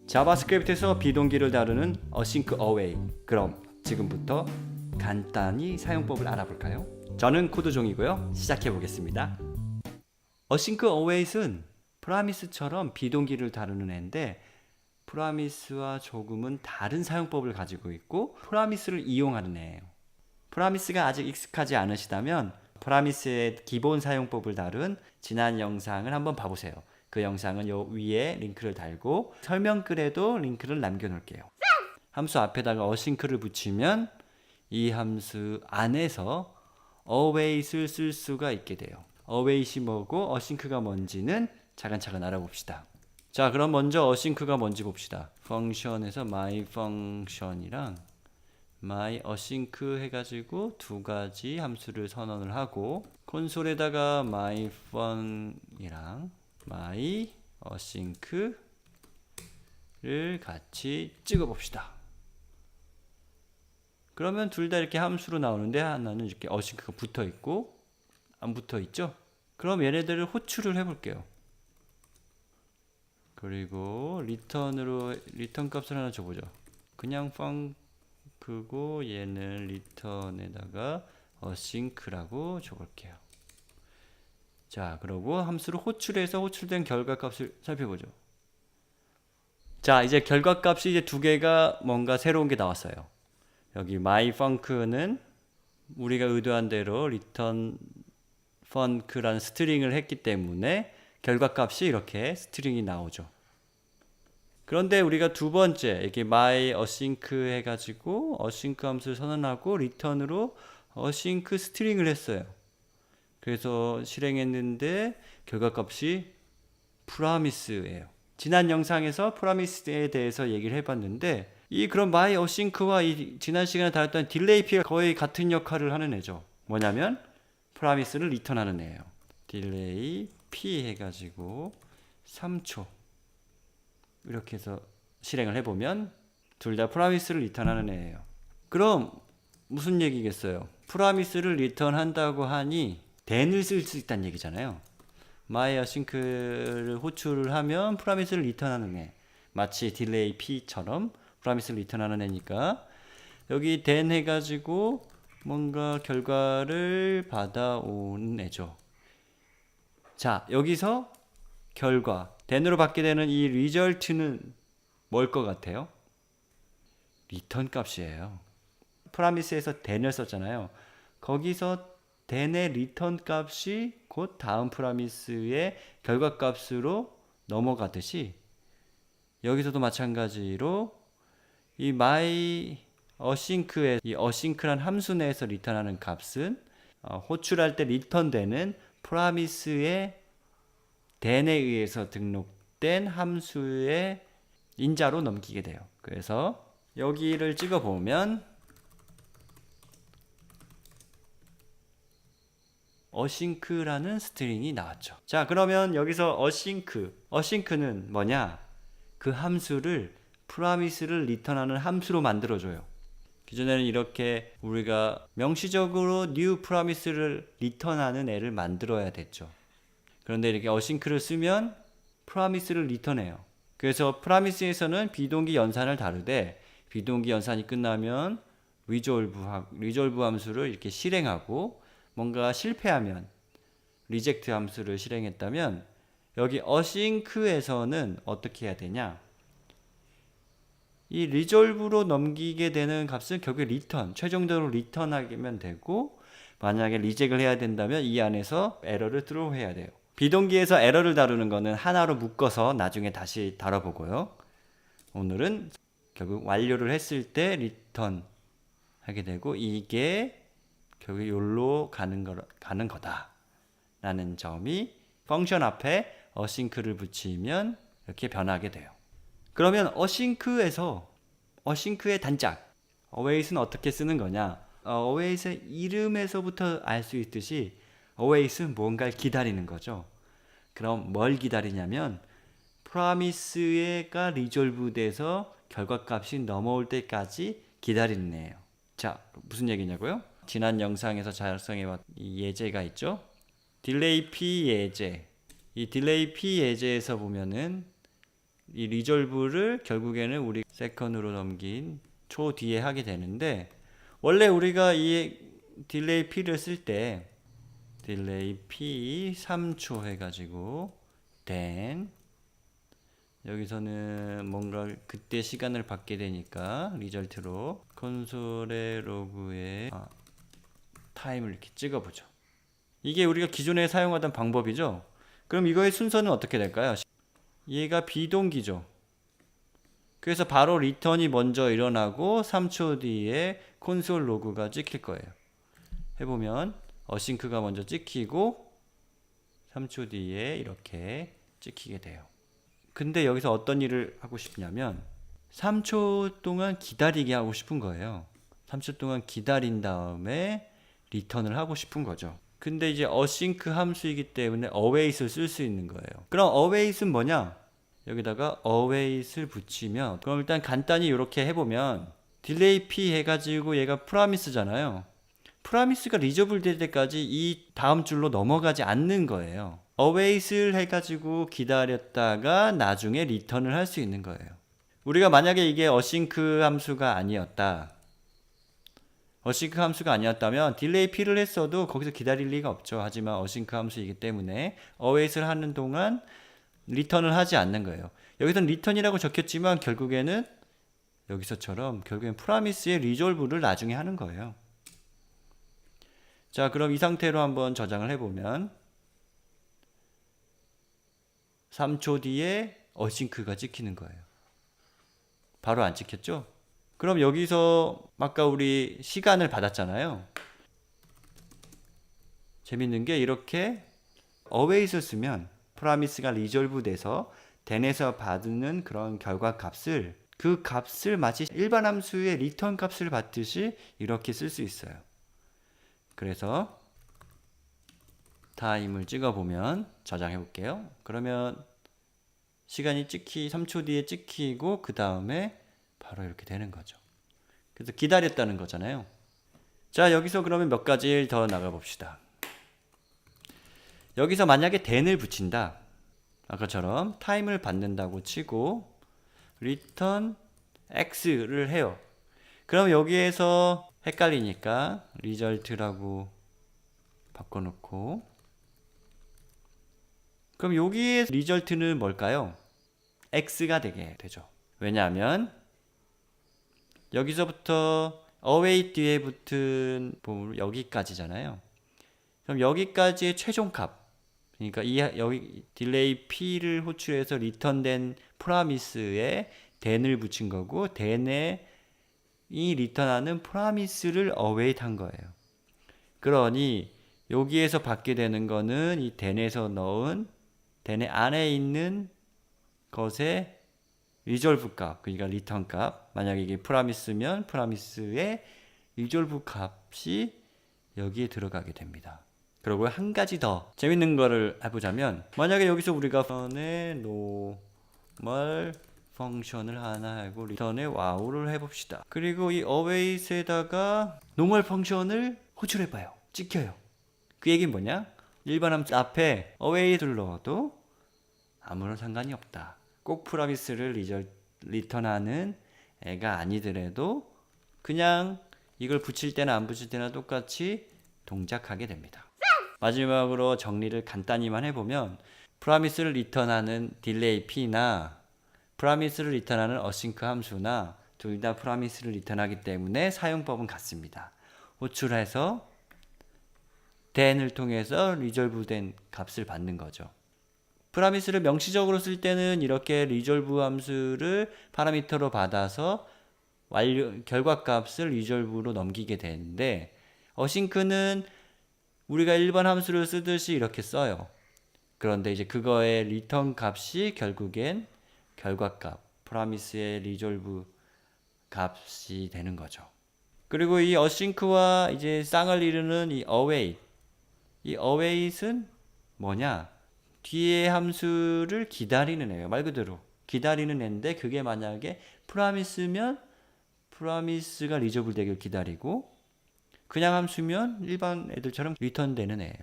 자바스크립트에서 비동기를 다루는 async await. 그럼 지금부터 간단히 사용법을 알아볼까요? 저는 코드종이고요. 시작해 보겠습니다. async await은 프라미스처럼 비동기를 다루는 애인데 프라미스와 조금은 다른 사용법을 가지고 있고 프라미스를 이용하는 애예요. 프라미스가 아직 익숙하지 않으시다면 프라미스의 기본 사용법을 다룬 지난 영상을 한번 봐보세요. 그 영상은 요 위에 링크를 달고 설명글에도 링크를 남겨놓을게요. 함수 앞에다가 async를 붙이면 이 함수 안에서 await을 쓸 수가 있게 돼요. await이 뭐고 async가 뭔지는 차근차근 알아봅시다. 자, 그럼 먼저 async가 뭔지 봅시다. 펑션에서 myfunction이랑 myasync 해가지고 두 가지 함수를 선언을 하고 콘솔에다가 myfun이랑 myAsync를 같이 찍어 봅시다. 그러면 둘 다 이렇게 함수로 나오는데 하나는 이렇게 async가 붙어 있고 안 붙어 있죠? 그럼 얘네들을 호출을 해 볼게요. 그리고 리턴으로 리턴 값을 하나 줘보죠. 그냥 펑크고 얘는 리턴에다가 async라고 줘볼게요. 자, 그러고 함수를 호출해서 호출된 결과값을 살펴보죠. 자, 이제 결과값이 이제 두 개가 뭔가 새로운 게 나왔어요. 여기 myfunc는 우리가 의도한 대로 return func라는 스트링을 했기 때문에 결과값이 이렇게 스트링이 나오죠. 그런데 우리가 두 번째 이렇게 myasync 해가지고 async 함수를 선언하고 return으로 async 스트링을 했어요. 그래서 실행했는데 결과값이 프라미스예요. 지난 영상에서 프라미스에 대해서 얘기를 해봤는데 그럼 myAsync와 이 지난 시간에 다뤘던 딜레이 P가 거의 같은 역할을 하는 애죠. 뭐냐면 프라미스를 리턴하는 애예요. 딜레이 P 해가지고 3초 이렇게 해서 실행을 해보면 둘 다 프라미스를 리턴하는 애예요. 그럼 무슨 얘기겠어요? 프라미스를 리턴한다고 하니 then을 쓸 수 있다는 얘기잖아요. myAsync를 호출을 하면 프라미스를 리턴하는 애. 마치 딜레이 P처럼 프라미스를 리턴하는 애니까 여기 then 해가지고 뭔가 결과를 받아오는 애죠. 자, 여기서 결과 then으로 받게 되는 이 result는 뭘 것 같아요? 리턴 값이에요. 프라미스에서 then을 썼잖아요. 거기서 then의 리턴 값이 곧 다음 프라미스의 결과 값으로 넘어가듯이 여기서도 마찬가지로 이 myAsync의 이 async란 함수 내에서 리턴하는 값은 호출할 때 리턴되는 프라미스의 then에 의해서 등록된 함수의 인자로 넘기게 돼요. 그래서 여기를 찍어 보면 async라는 스트링이 나왔죠. 자, 그러면 여기서 async는 뭐냐? 그 함수를 프라미스를 리턴하는 함수로 만들어줘요. 기존에는 이렇게 우리가 명시적으로 new 프라미스를 리턴하는 애를 만들어야 됐죠. 그런데 이렇게 async를 쓰면 프라미스를 리턴해요. 그래서 프라미스에서는 비동기 연산을 다루되 비동기 연산이 끝나면 resolve 함수를 이렇게 실행하고 뭔가 실패하면 리젝트 함수를 실행했다면 여기 async에서는 어떻게 해야 되냐? 이 resolve로 넘기게 되는 값은 결국에 return, 최종적으로 return하면 되고 만약에 리젝을 해야 된다면 이 안에서 에러를 throw 해야 돼요. 비동기에서 에러를 다루는 거는 하나로 묶어서 나중에 다시 다뤄보고요. 오늘은 결국 완료를 했을 때 return 하게 되고 이게 결국 여기로 가는 거다 라는 점이 펑션 앞에 async를 붙이면 이렇게 변하게 돼요. 그러면 async의 단짝 await은 어떻게 쓰는 거냐? await의 이름에서부터 알 수 있듯이 await은 뭔가를 기다리는 거죠. 그럼 뭘 기다리냐면 프라미스가 resolve 돼서 결과값이 넘어올 때까지 기다리는 애예요. 자, 무슨 얘기냐고요? 지난 영상에서 작성해왔 이 예제가 있죠. 딜레이 P 예제. 이 딜레이 P 예제에서 보면은 이 리졸브를 결국에는 우리 세컨으로 넘긴 초 뒤에 하게 되는데, 원래 우리가 이 딜레이 p를 쓸 때 딜레이 p 3초 해가지고 then 여기서는 뭔가 그때 시간을 받게 되니까 리절트로 콘솔의 로그에 타임을 이렇게 찍어보죠. 이게 우리가 기존에 사용하던 방법이죠. 그럼 이거의 순서는 어떻게 될까요? 얘가 비동기죠. 그래서 바로 리턴이 먼저 일어나고 3초 뒤에 콘솔 로그가 찍힐 거예요. 해보면 어싱크가 먼저 찍히고 3초 뒤에 이렇게 찍히게 돼요. 근데 여기서 어떤 일을 하고 싶냐면 3초 동안 기다리게 하고 싶은 거예요. 3초 동안 기다린 다음에 리턴을 하고 싶은 거죠. 근데 이제 어싱크 함수이기 때문에 await을 쓸 수 있는 거예요. 그럼 await은 뭐냐? 여기다가 await을 붙이면, 그럼 일단 간단히 이렇게 해보면 딜레이 p 해가지고 얘가 프라미스잖아요. 프라미스가 리저블 될 때까지 이 다음 줄로 넘어가지 않는 거예요. await을 해가지고 기다렸다가 나중에 리턴을 할 수 있는 거예요. 우리가 만약에 이게 어싱크 함수가 아니었다, 어싱크 함수가 아니었다면 딜레이 p를 했어도 거기서 기다릴 리가 없죠. 하지만 어싱크 함수이기 때문에 await을 하는 동안 리턴을 하지 않는 거예요. 여기서는 리턴이라고 적혔지만 결국에는 여기서처럼 결국엔 프라미스의 리졸브를 나중에 하는 거예요. 자, 그럼 이 상태로 한번 저장을 해보면 3초 뒤에 어싱크가 찍히는 거예요. 바로 안 찍혔죠? 그럼 여기서 아까 우리 시간을 받았잖아요. 재밌는 게 이렇게 await을 쓰면 프라미스가 리졸브 돼서 then에서 받는 그런 결과 값을, 그 값을 마치 일반 함수의 리턴 값을 받듯이 이렇게 쓸 수 있어요. 그래서 타임을 찍어보면 저장해 볼게요. 그러면 시간이 3초 뒤에 찍히고 그 다음에 바로 이렇게 되는 거죠. 그래서 기다렸다는 거잖아요. 자, 여기서 그러면 몇 가지 더 나가 봅시다. 여기서 만약에 then을 붙인다, 아까처럼 타임을 받는다고 치고 return x를 해요. 그럼 여기에서 헷갈리니까 result라고 바꿔놓고, 그럼 여기에 result는 뭘까요? x가 되게 되죠. 왜냐하면 여기서부터 await 뒤에 붙은 부분 여기까지잖아요. 그럼 여기까지의 최종 값, 그러니까 여기 딜레이 p를 호출해서 리턴된 프라미스에 then을 붙인 거고, then에 이 리턴하는 프라미스를 await 한 거예요. 그러니 여기에서 받게 되는 거는 이 then에서 넣은 then의 안에 있는 것의 리졸브 값, 그러니까 리턴 값. 만약에 이게 프라미스면 프라미스의 리졸브 값이 여기에 들어가게 됩니다. 그리고 한 가지 더 재밌는 거를 해보자면, 만약에 여기서 우리가 리턴의 normal 펑션을 하나 하고 리턴의 wow를 해봅시다. 그리고 이 await에다가 normal 펑션을 호출해봐요. 찍혀요. 그 얘기는 뭐냐? 일반 함수 앞에 await을 넣어도 아무런 상관이 없다. 꼭 프라미스를 리턴하는 애가 아니더라도 그냥 이걸 붙일 때나 안 붙일 때나 똑같이 동작하게 됩니다. 마지막으로 정리를 간단히만 해보면, 프라미스를 리턴하는 딜레이 p나 프라미스를 리턴하는 어싱크 함수나 둘 다 프라미스를 리턴하기 때문에 사용법은 같습니다. 호출해서 then을 통해서 리졸브된 값을 받는 거죠. 프라미스를 명시적으로 쓸 때는 이렇게 리졸브 함수를 파라미터로 받아서 결과값을 리졸브로 넘기게 되는데, 어싱크는 우리가 일반 함수를 쓰듯이 이렇게 써요. 그런데 이제 그거의 리턴 값이 결국엔 결과값, 프라미스의 리졸브 값이 되는 거죠. 그리고 이 어싱크와 이제 쌍을 이루는 이 await, 이 await은 뭐냐? 뒤에 함수를 기다리는 애예요. 말 그대로 기다리는 애인데, 그게 만약에 프라미스면 프라미스가 리저블 되길 기다리고, 그냥 함수면 일반 애들처럼 리턴 되는 애예요.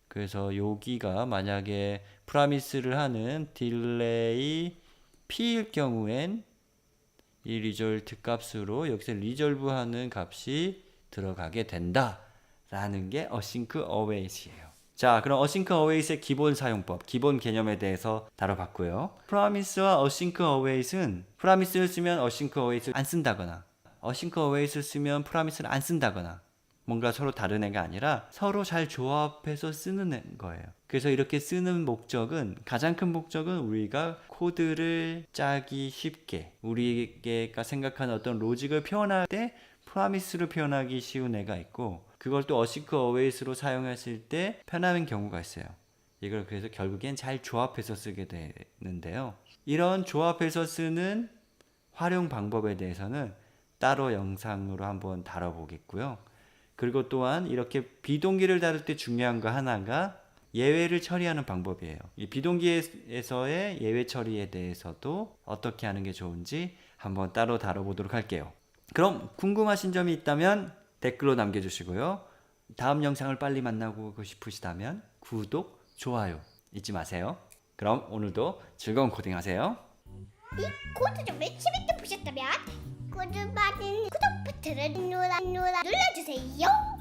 그래서 여기가 만약에 프라미스를 하는 딜레이 p일 경우엔 이 리졸트 값으로 여기서 리졸브하는 값이 들어가게 된다 라는 게 async await이에요. 자, 그럼 async await의 기본 사용법, 기본 개념에 대해서 다뤄봤고요. promise와 async await은 promise를 쓰면 async await을 안 쓴다거나 async await을 쓰면 promise를 안 쓴다거나 뭔가 서로 다른 애가 아니라 서로 잘 조합해서 쓰는 거예요. 그래서 이렇게 쓰는 목적은, 가장 큰 목적은 우리가 코드를 짜기 쉽게, 우리가 생각하는 어떤 로직을 표현할 때 promise를 표현하기 쉬운 애가 있고, 그걸 또 async await으로 사용했을 때 편한 경우가 있어요. 이걸 그래서 결국엔 잘 조합해서 쓰게 되는데요. 이런 조합해서 쓰는 활용 방법에 대해서는 따로 영상으로 한번 다뤄보겠고요. 그리고 또한 이렇게 비동기를 다룰 때 중요한 거 하나가 예외를 처리하는 방법이에요. 이 비동기에서의 예외 처리에 대해서도 어떻게 하는 게 좋은지 한번 따로 다뤄보도록 할게요. 그럼 궁금하신 점이 있다면 댓글로 남겨주시고요. 다음 영상을 빨리 만나고 싶으시다면 구독, 좋아요 잊지 마세요. 그럼 오늘도 즐거운 코딩 하세요. 이 코드 좀 재밌게 보셨다면 구독 버튼, 구독 버튼을 눌러주세요.